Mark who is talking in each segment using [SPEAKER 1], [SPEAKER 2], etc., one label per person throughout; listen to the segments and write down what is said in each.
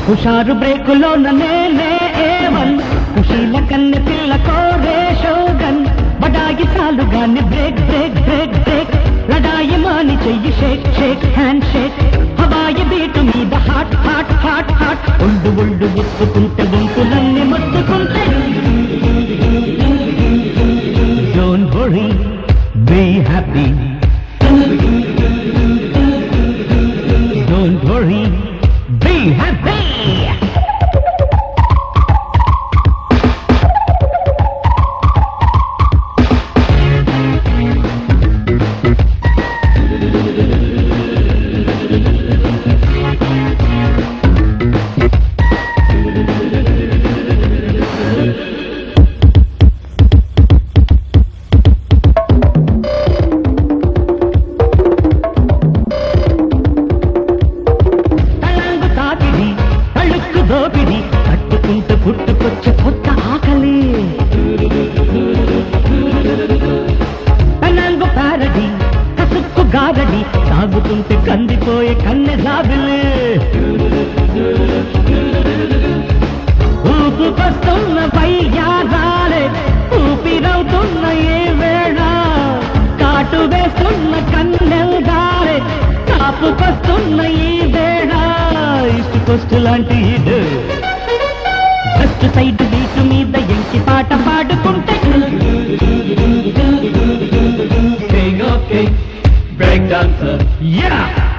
[SPEAKER 1] హుషారు బ్రేకులో నేనే ఏవన్ ఖుషీల కన్నె పిల్ల కోరే షోగన్ బడాయి సాలుగాని బ్రేక్ బ్రేక్ బ్రేక్ బ్రేక్ లడాయి మాని చెయ్యి షేక్ షేక్ హ్యాండ్ షేక్ హవాయి బీటు మీద హాట్ హాట్ హాట్ హాట్ ఒళ్ళు ఒళ్ళు గుచ్చుకుంటే గుంపులన్నీ ముట్టుకుంటే don't worry be happy don't worry be happy కట్టుకుంటూ పుట్టుకొచ్చే కొత్త ఆకలి పెనంగు పారడి కసుక్కు గారడి సాగుతుంటే కందిపోయే కన్నె జాబిలి ఊపుకొస్తున్న పయ్యారాలే ఊపిరవుతున్న ఏ వేళ కాటు వేస్తున్న కన్నెల్గారే కాపుకొస్తున్న ఈ వేళ ఇసుకొస్తు లాంటి ఇడు ఫస్ట్ సైడ్ బీటు మీద ఎంకి పాట పాడుకుంటే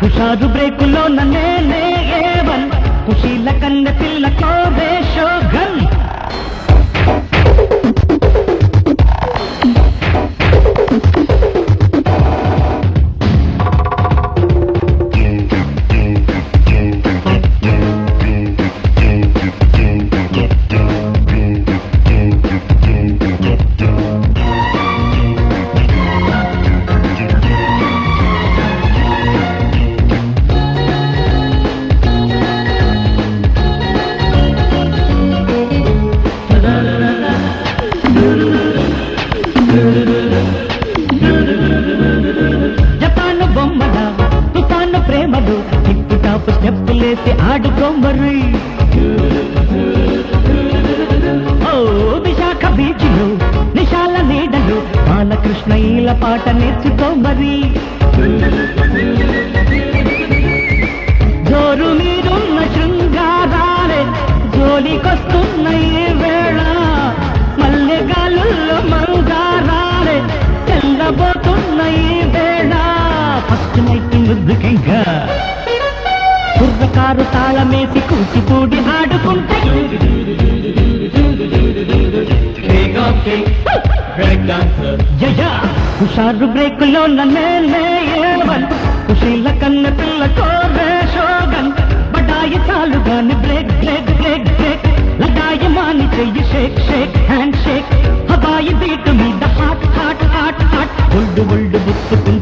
[SPEAKER 1] హుషారు బ్రేకులో నేనే ఏవన్ ఖుషీల కన్నె పిల్ల కోరే షోగన్ జపాను బొమ్మల తుఫాను ప్రేమలు టిప్పు టాపు స్టెప్పులేసి ఆడుకోమరి ఓ విశాఖ బీచ్లు నిశాల నీడలు బాలకృష్ణ ఈల పాట నేర్చుకోమరి జోరు మీరున్న శృంగారాలే జోలికొస్తున్న ఈ వేళ మల్లెగాలుల్లో మంగారాలే తెల్లబోతున్న ఈ వేళ ఫస్ట్ నైట్ ముద్దుకింకా కుర్రకారు తాళమేసి కూచిపూడి ఆడుకుంటే జయ హుషారు బ్రేకులో నేనే ఏవన్ ఖుషీల కన్న పిల్ల కోరే షోగన్ బడాయి చాలుగాని బ్రేక్ బ్రేక్ బ్రేక్ బ్రేక్ లడాయి మాని చెయ్యి షేక్ షేక్ హ్యాండ్ షేక్ హవాయి బీటు మీద హాట్ హాట్ హాట్ హాట్ ఒళ్ళు ఒళ్ళు బుచ్చుకుంటే